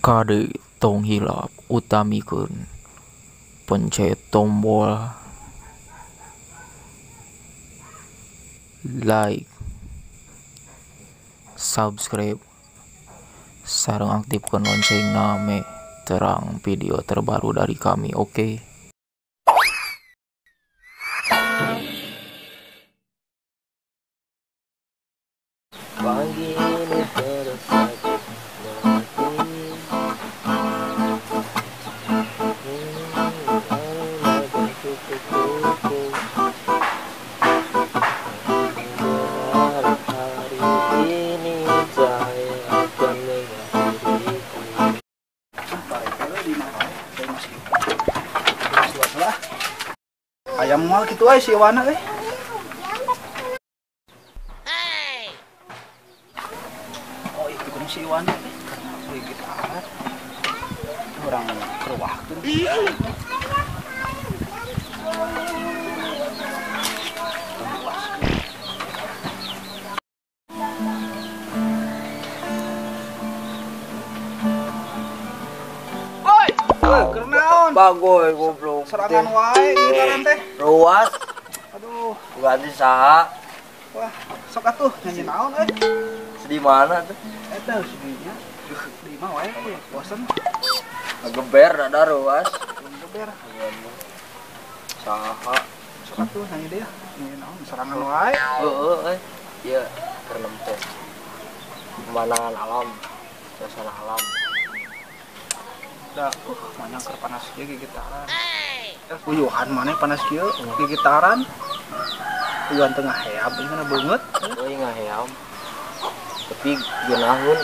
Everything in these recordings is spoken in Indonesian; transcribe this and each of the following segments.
Kade tong hilap utamikeun pencet tombol like, subscribe, sareng aktifkan loncengna me terang video terbaru dari kami, oke? Pagi ini terus sakit hari ini saya akan mengakhiriku. Ayam mal gitu aja si Wana Oh itu kan si Wana karena sedikit alat orang kerwaktu Kernaon Bagoy goblok. serangan wae gitaran teh. Ruas Aduh, ganti saha? wah, sok atuh nyanyi naon Sedih mana tuh? Eta sedihnya. Di mah wae bosen Ngegeber ada ruas. belum geber. Saha? Sok atuh nyanyi deh. Nyanyi naon serangan wae. Heeh, iya karena teh. Pemandangan alam, suasana alam. Da, manyang keur panas ge gigitaran. Uyuhan maneh panas kieu gigitaran. Uyuhan tengah heab ini kana beungeut. Euy ngaheam. Tapi geunahun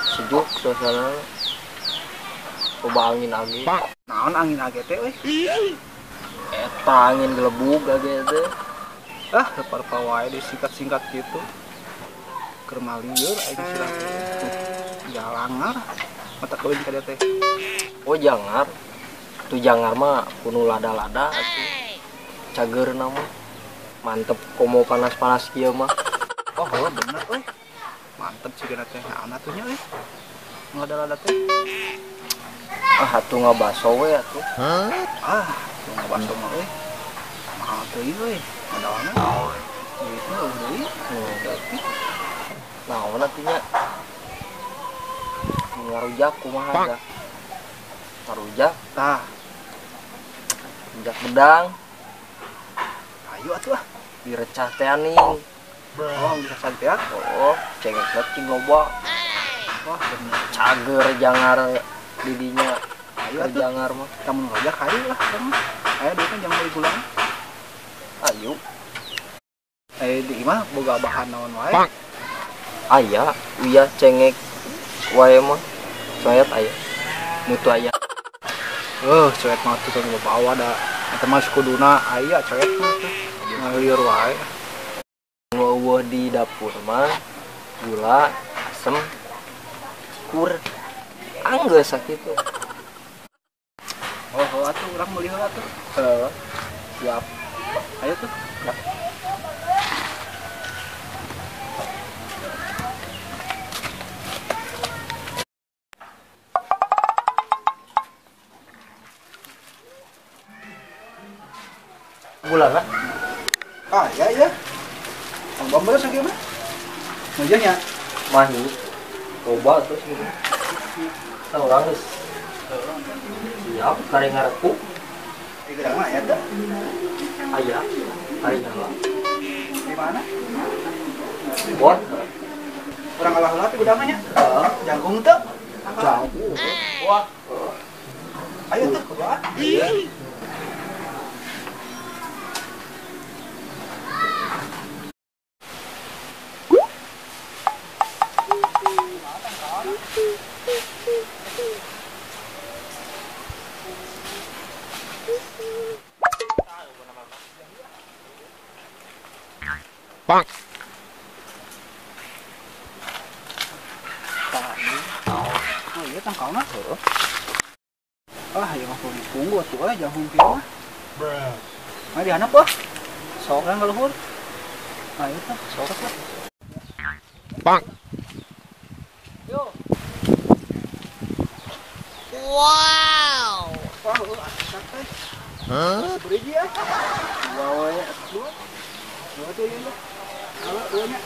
sejuk suasana. Coba angin age. Naon angin age teh euy? Eta angin gelebug age teh. Ah, parpa wae disingkat-singkat gitu. Keur malieur aing sirah. Jalangar. Mata kawin ka dia teh. Oh jangar. Tuh jangar mah kuno lada-lada atuh. Cager nama. Mantep komo panas-panas kieu mah. Oh, bener euy. Mantep cigana teh. Naon atunya euy? Ngelada-lada teh. Ah atuh ngabaso we atuh. Ah, tuh ngabaso mah euy. Mahal teuing euy. Madawana. Duitna euy. Naon atunya? Ngarujak kumaha dah. Ngarujak, Tah, rujak bedang, ayo atuh ah. direcah teh aning. Oh, bisa santai ah. Oh, cengek cing loba. Wah, bener. Cager jangar didinya. Ayo atuh. Jangar mah. Kamu ngajak ayo lah kamu. Ayo duitnya jangan beli gulang. Ayo. Di imah boga bahan naon wae. Aya, uya cengek wae mah. Soet aya. Mutu aya. Coet mah tuh kan bawa da. Eta mah kuduna aya coet mah tuh. Ngalir wae. Eueuh di dapur mah gula, asem, kur. Anggeus sakitu. Oh, atuh urang meuli heula atuh. Siap. Ayo tuh. Gulana Ah, iya. Ang bambar sa gimana? Ngajanya. mahi. Coba terus gitu. Tahu orang geus. Siap, kare ngarepu. Di gedang mah ya tuh. Aya. Ari nyala. Di mana? Buat. Urang kalah-kalah di gedang nya. Heeh. Jangkung tuh. Jauh. Wah. Ayo tuh, kedua. Bang. Oh iya tangkal mah. Ah, ya mah kudu ditunggu atuh jangkung kieu mah. Mah di handap sok kan galuhur. Ayo tah, sok lah. Bang. Yo. Wah, asap teh. Beriji ya. Bawa ya, dua. Dua tuh ya. Kalau duanya.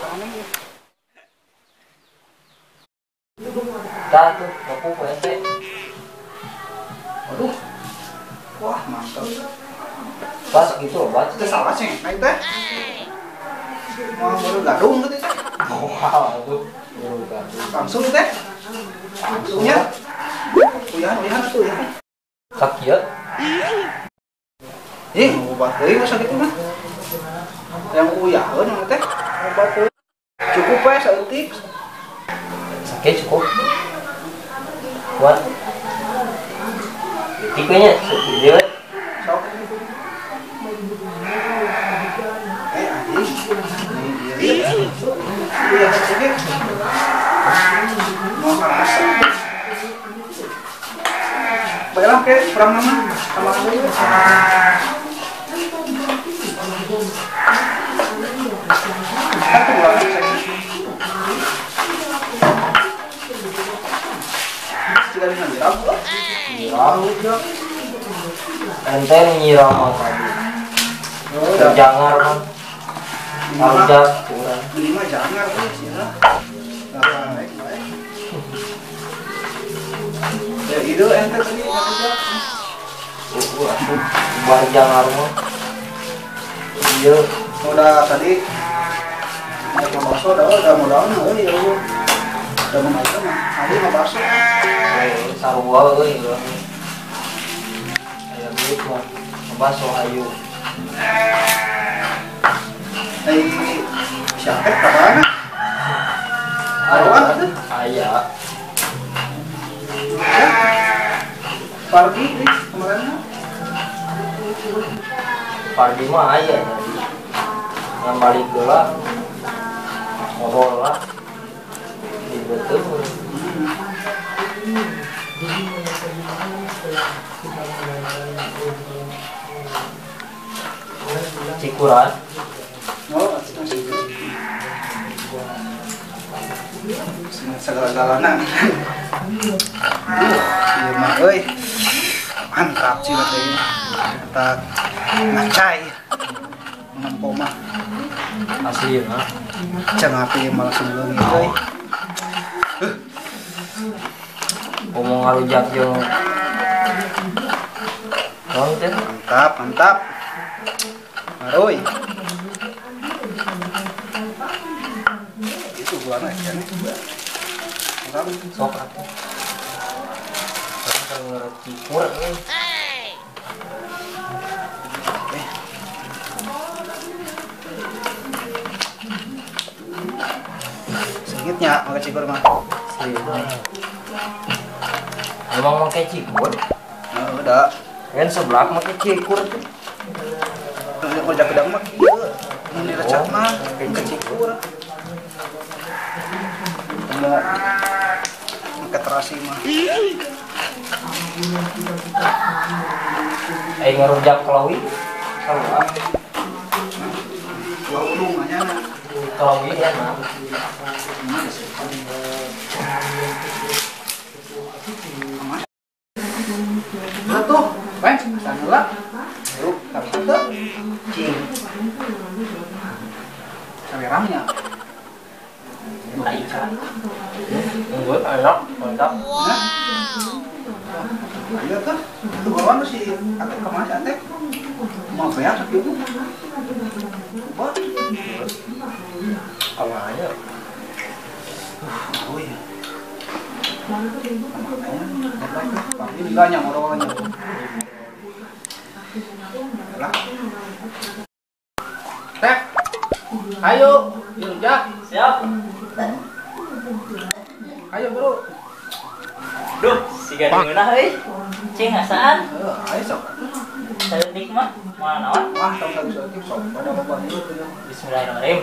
Tangan ya. Dah tuh, aku PSP. Aduh. Wah, mantap. Pas gitu loh, Bas. Itu salah sih, naik teh. Mau baru gadung gitu teh. Wow, itu. Baru ganti. Langsung teh. Langsungnya. Uyahan tuh ya. Sakit ya? Mau obat deui masa gitu mah. Yang uyaheun mah teh obat deui. Cukup we saeutik. Sakit cukup. Kuat. Tipenya dia. Sok. Anjing. Ini dia. Iya, sedikit. Mau kerasa. Baiklah, oke, kurang nama. Sama dulu. Satu bulan sudah dengan nyiram. Nyiram. Ente nyiram apa tadi? Jangar kan. Arujak kurang. Lima jangan sih ya. Baik. Ya itu ente tadi arujak. Buat jangar mah. Iya. Udah tadi naik bakso udah modal ya udah menaikkan mah hari mah bakso Sarua euy gitu. Aya duit mah. Baso ayu. Siapa kapan? Awan tuh. Aya. Pardi kemarin mah. Pardi mah aya tadi. Yang balik geula. Ngobrol lah. Betul. Cikuran. Oh, masih itu. Segala-galana. Iya mah euy. Mantap sih tadi. Kata ngacai. Menampo mah. Asli mah. Jangan api malah sebelum itu. Ngomong ngarujak jeung teh. Mantap. Maroy. Itu gua naik kan. Kurang Sok atuh. Kan ngerti kurang euy. sedikitnya makan cikur mah. Emang make cikur? Nah, udah. Kan sebelah make cikur tuh. Kerja gedang mah kieu. Mun direcet mah ke cikur. Mau make terasi mah. Ngarujak kelawi. Salah. Gua ulung aja na. Kelawi enak. Tuh, baik, sana lah. Yuk, tapi satu. Cing. Sawerangnya. Enggak, enak, mantap. Ayo tuh, tuh bawaan tuh si Atek kemana si Atek? Mau bayar sakit tuh. Apa? Awalnya. Oh iya. Tapi bilangnya orang-orangnya. Lah. Tek. Ayo, dirujak. Siap. Ayo, Bro. Duh, si gading ngeunah euy. Cing ngasaan? Ayo sok. Saeutik mah moal naon? Wah, tong sok sok pada bapak itu tuh. Bismillahirrahmanirrahim.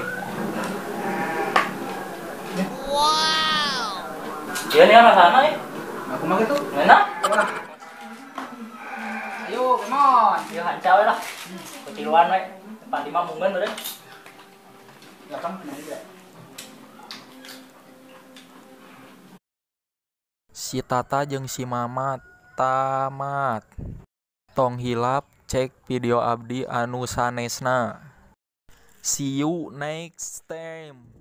Wow. Ieu nih ngasana euy. Aku mah gitu. Ngeunah? Wah. Ayo, come on. Ieu hancau we lah. Ketiluan we. Depan di mah munggeun euy. Ya kan kena juga. Si Tata jeung si Mamat tamat. Tong hilap cek video abdi anu sanesna. See you next time.